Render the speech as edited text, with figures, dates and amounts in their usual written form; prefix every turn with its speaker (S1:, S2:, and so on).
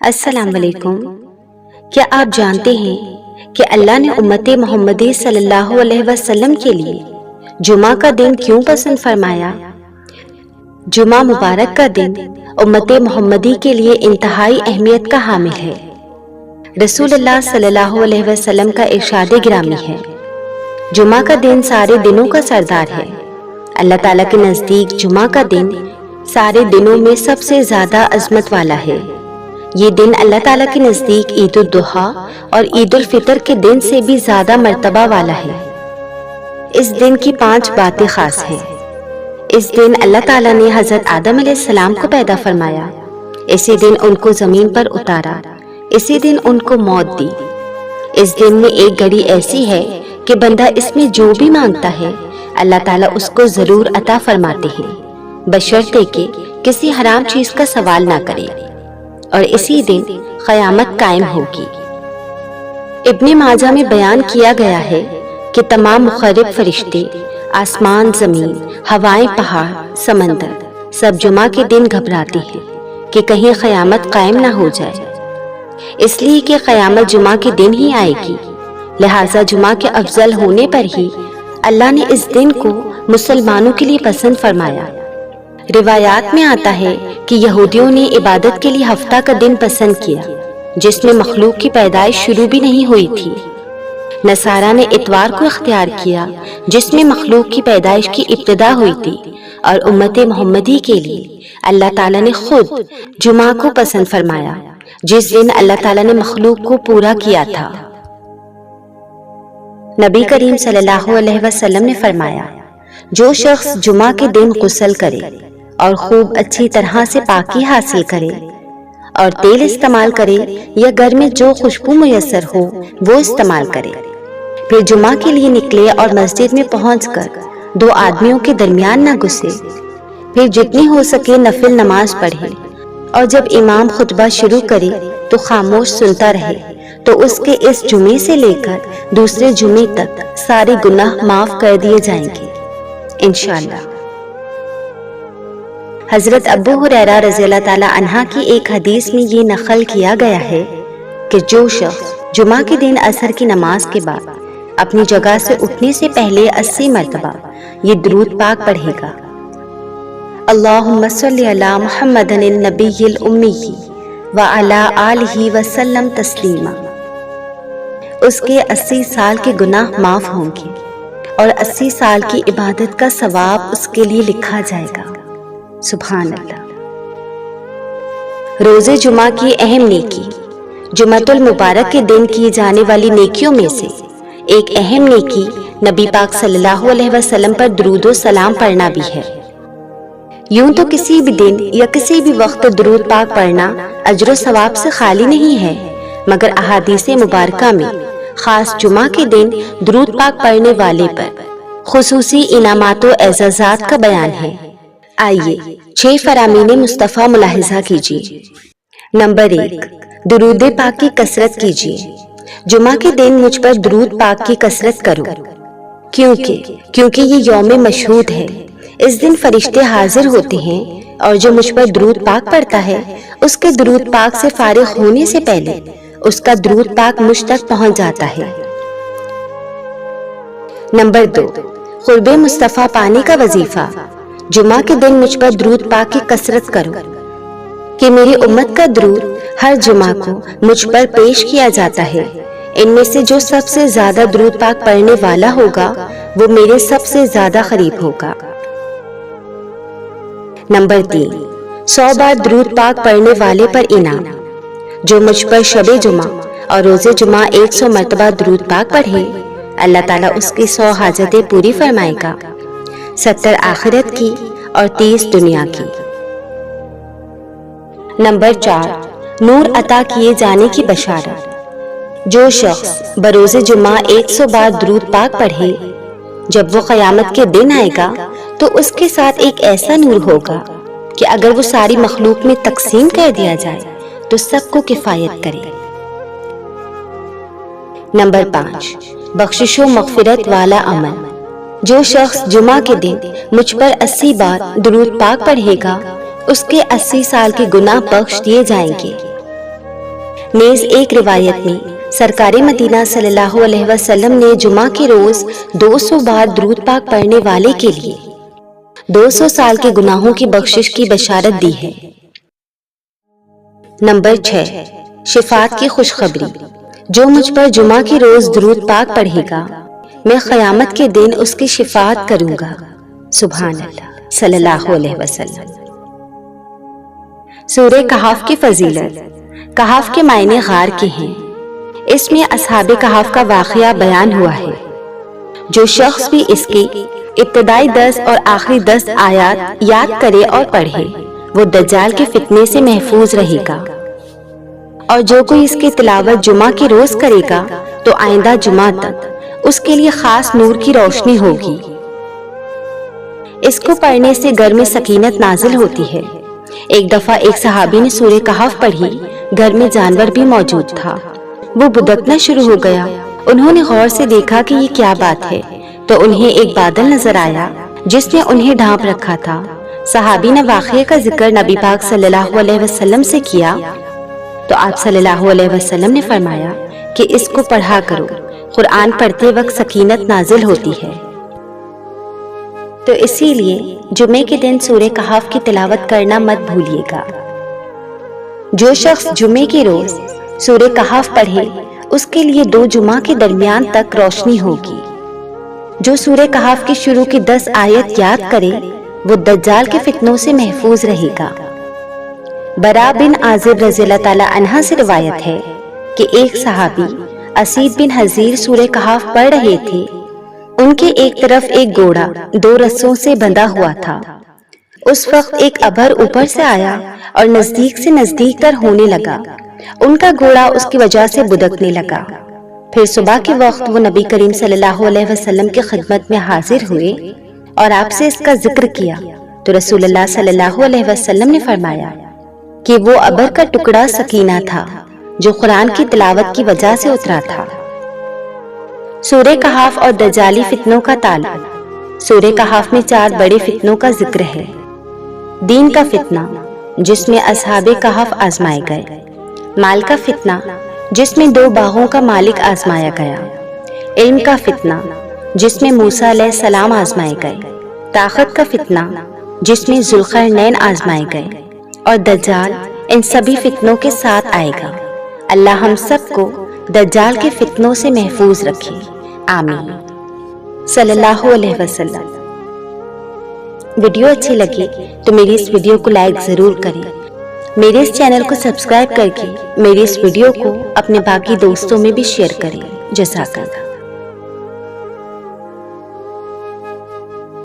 S1: السلام علیکم۔ کیا آپ جانتے ہیں کہ اللہ نے امت محمدی صلی اللہ علیہ وسلم کے لیے جمعہ کا دن کیوں پسند فرمایا؟ جمعہ مبارک کا دن امت محمدی کے لیے انتہائی اہمیت کا حامل ہے۔ رسول اللہ صلی اللہ علیہ وسلم کا ارشاد گرامی ہے، جمعہ کا دن سارے دنوں کا سردار ہے۔ اللہ تعالیٰ کے نزدیک جمعہ کا دن سارے دنوں میں سب سے زیادہ عظمت والا ہے۔ یہ دن اللہ تعالیٰ کے نزدیک عید الضحیٰ اور عید الفطر کے دن سے بھی زیادہ مرتبہ والا ہے۔ اس دن کی 5 باتیں خاص ہیں۔ اس دن اللہ تعالیٰ نے حضرت آدم علیہ السلام کو پیدا فرمایا، اسی دن ان کو زمین پر اتارا، اسی دن ان کو موت دی۔ اس دن میں ایک گھڑی ایسی ہے کہ بندہ اس میں جو بھی مانگتا ہے اللہ تعالیٰ اس کو ضرور عطا فرماتے ہیں، بشرطے کہ کسی حرام چیز کا سوال نہ کرے، اور اسی دن قیامت قائم ہوگی۔ ابن ماجہ میں بیان کیا گیا ہے کہ تمام مقرب فرشتے، آسمان، زمین، ہوائیں، پہاڑ، سمندر سب جمعہ کے دن گھبراتے ہیں کہ کہیں قیامت قائم نہ ہو جائے، اس لیے کہ قیامت جمعہ کے دن ہی آئے گی۔ لہٰذا جمعہ کے افضل ہونے پر ہی اللہ نے اس دن کو مسلمانوں کے لیے پسند فرمایا۔ روایات میں آتا ہے کہ یہودیوں نے عبادت کے لیے ہفتہ کا دن پسند کیا جس میں مخلوق کی پیدائش شروع بھی نہیں ہوئی تھی۔ نصارہ نے اتوار کو اختیار کیا جس میں مخلوق کی پیدائش کی ابتدا ہوئی تھی، اور امت محمدی کے لیے اللہ تعالیٰ نے خود جمعہ کو پسند فرمایا جس دن اللہ تعالیٰ نے مخلوق کو پورا کیا تھا۔ نبی کریم صلی اللہ علیہ وسلم نے فرمایا، جو شخص جمعہ کے دن غسل کرے اور خوب اچھی طرح سے پاکی حاصل کرے اور تیل استعمال کرے یا گھر میں جو خوشبو میسر ہو وہ استعمال کرے، پھر جمعہ کے لیے نکلے اور مسجد میں پہنچ کر 2 آدمیوں کے درمیان نہ گھسے، پھر جتنی ہو سکے نفل نماز پڑھے، اور جب امام خطبہ شروع کرے تو خاموش سنتا رہے، تو اس کے اس جمعے سے لے کر دوسرے جمعے تک سارے گناہ معاف کر دیے جائیں گے انشاءاللہ۔ حضرت ابو ہریرہ رضی اللہ تعالیٰ عنہ کی ایک حدیث میں یہ نقل کیا گیا ہے کہ جو شخص جمعہ کے دن عصر کی نماز کے بعد اپنی جگہ سے اٹھنے سے پہلے 80 مرتبہ یہ درود پاک پڑھے گا، اللہم صلی علی محمد النبی الامی وعلی آلہ وسلم تسلیما، اس کے 80 سال کے گناہ معاف ہوں گے اور 80 سال کی عبادت کا ثواب اس کے لیے لکھا جائے گا۔ سبحان اللہ۔ روزے جمعہ کی اہم نیکی۔ جمعۃ المبارک کے دن کی جانے والی نیکیوں میں سے ایک اہم نیکی نبی پاک صلی اللہ علیہ وسلم پر درود و سلام پڑھنا بھی ہے۔ یوں تو کسی بھی دن یا کسی بھی وقت درود پاک پڑھنا اجر و ثواب سے خالی نہیں ہے، مگر احادیث مبارکہ میں خاص جمعہ کے دن درود پاک پڑھنے والے پر خصوصی انعامات و اعزازات کا بیان ہے۔ آئیے 6 فرامین مصطفیٰ ملاحظہ کیجیے۔ نمبر 1، درود پاک کی کثرت کیجیے۔ جمعہ کے دن مجھ پر درود پاک کی کثرت کرو، کیونکہ یہ یوم مشہود ہے۔ اس دن فرشتے حاضر ہوتے ہیں، اور جو مجھ پر درود پاک پڑھتا ہے اس کے درود پاک سے فارغ ہونے سے پہلے اس کا درود پاک مجھ تک پہنچ جاتا ہے۔ نمبر 2، قرب مصطفیٰ پانے کا وظیفہ۔ جمعہ کے دن مجھ پر درود پاک کی کثرت کرو کہ میری امت کا درود ہر جمعہ کو مجھ پر پیش کیا جاتا ہے۔ ان میں سے جو سب سے زیادہ درود پاک پڑھنے والا ہوگا وہ میرے سب سے زیادہ قریب ہوگا۔ نمبر 3، 100 بار درود پاک پڑھنے والے پر انعام۔ جو مجھ پر شب جمعہ اور روز جمعہ 100 مرتبہ درود پاک پڑھے، اللہ تعالیٰ اس کی 100 حاجتیں پوری فرمائے گا، 70 آخرت کی اور 30 دنیا کی۔ نمبر 4، نور عطا کیے جانے کی بشارت۔ جو شخص بروز جمعہ 100 بار درود پاک پڑھے، جب وہ قیامت کے دن آئے گا تو اس کے ساتھ ایک ایسا نور ہوگا کہ اگر وہ ساری مخلوق میں تقسیم کر دیا جائے تو سب کو کفایت کرے۔ نمبر 5، بخشش و مغفرت والا عمل۔ جو شخص جمعہ کے دن مجھ پر 80 بار درود پاک پڑھے گا اس کے 80 سال کے گناہ بخش دیے جائیں گے۔ نیز ایک روایت میں سرکار مدینہ صلی اللہ علیہ وسلم نے جمعہ کے روز 200 بار درود پاک پڑھنے والے کے لیے 200 سال کے گناہوں کی بخشش کی بشارت دی ہے۔ نمبر 6، شفاعت کی خوشخبری۔ جو مجھ پر جمعہ کے روز درود پاک پڑھے گا، میں قیامت کے دن اس کی شفاعت کروں گا۔ سبحان اللہ صلی اللہ علیہ وسلم۔ سورہ کہف کی فضیلت۔ کہف کے معنی غار کے ہیں۔ اس میں اصحاب کہف کا واقعہ بیان ہوا ہے۔ جو شخص بھی اس کی ابتدائی 10 اور آخری 10 آیات یاد کرے اور پڑھے، وہ دجال کے فتنے سے محفوظ رہے گا۔ اور جو کوئی اس کی تلاوت جمعہ کے روز کرے گا تو آئندہ جمعہ تک اس کے لیے خاص نور کی روشنی ہوگی۔ اس کو پڑھنے سے گھر میں سکینت نازل ہوتی ہے۔ ایک دفعہ ایک صحابی نے سورہ کہف پڑھی، گھر میں جانور بھی موجود تھا۔ وہ بدکنا شروع ہو گیا۔ انہوں نے غور سے دیکھا کہ یہ کیا بات ہے، تو انہیں ایک بادل نظر آیا جس نے انہیں ڈھانپ رکھا تھا۔ صحابی نے واقعے کا ذکر نبی پاک صلی اللہ علیہ وسلم سے کیا تو آپ صلی اللہ علیہ وسلم نے فرمایا کہ اس کو پڑھا کرو، قرآن پڑھتے وقت سکینت نازل ہوتی ہے۔ تو اسی لیے جمعے کے دن سورہ کہف کی تلاوت کرنا مت بھولیے گا۔ جو شخص جمعے کے روز سورہ کہف پڑھے، اس کے لیے 2 جمعہ کے درمیان تک روشنی ہوگی۔ جو سورہ کہف کی شروع کی 10 آیت یاد کرے، وہ دجال کے فتنوں سے محفوظ رہے گا۔ برا بن عازب رضی اللہ تعالی عنہ سے روایت ہے کہ ایک صحابی اسید بن حضیر سورہ کہف پڑھ رہے تھے۔ ان کے ایک طرف ایک گھوڑا 2 رسوں سے بندھا ہوا تھا۔ اس وقت ایک ابر اوپر سے آیا اور نزدیک سے نزدیک تر ہونے لگا۔ ان کا گھوڑا اس کی وجہ سے بدکنے لگا۔ پھر صبح کے وقت وہ نبی کریم صلی اللہ علیہ وسلم کی خدمت میں حاضر ہوئے اور آپ سے اس کا ذکر کیا تو رسول اللہ صلی اللہ علیہ وسلم نے فرمایا کہ وہ ابر کا ٹکڑا سکینہ تھا جو قرآن کی تلاوت کی وجہ سے اترا تھا۔ سورہ کہف اور دجالی فتنوں کا تعلق۔ سورہ کہف میں 4 بڑے فتنوں کا ذکر ہے۔ دین کا فتنہ، جس میں اصحاب کہف آزمائے گئے۔ مال کا فتنہ، جس میں 2 باغوں کا مالک آزمایا گیا۔ علم کا فتنہ، جس میں موسیٰ علیہ السلام آزمائے گئے۔ طاقت کا فتنہ، جس میں ذوالقرنین آزمائے گئے۔ اور دجال ان سبھی فتنوں کے ساتھ آئے گا۔ اللہ ہم سب کو دجال کے فتنوں سے محفوظ رکھے، آمین صلی اللہ علیہ وسلم۔ ویڈیو اچھی لگی تو میری اس ویڈیو کو لائک ضرور کریں۔ میرے اس چینل کو سبسکرائب کر کے میری اس ویڈیو کو اپنے باقی دوستوں میں بھی شیئر کریں۔ جزاک اللہ۔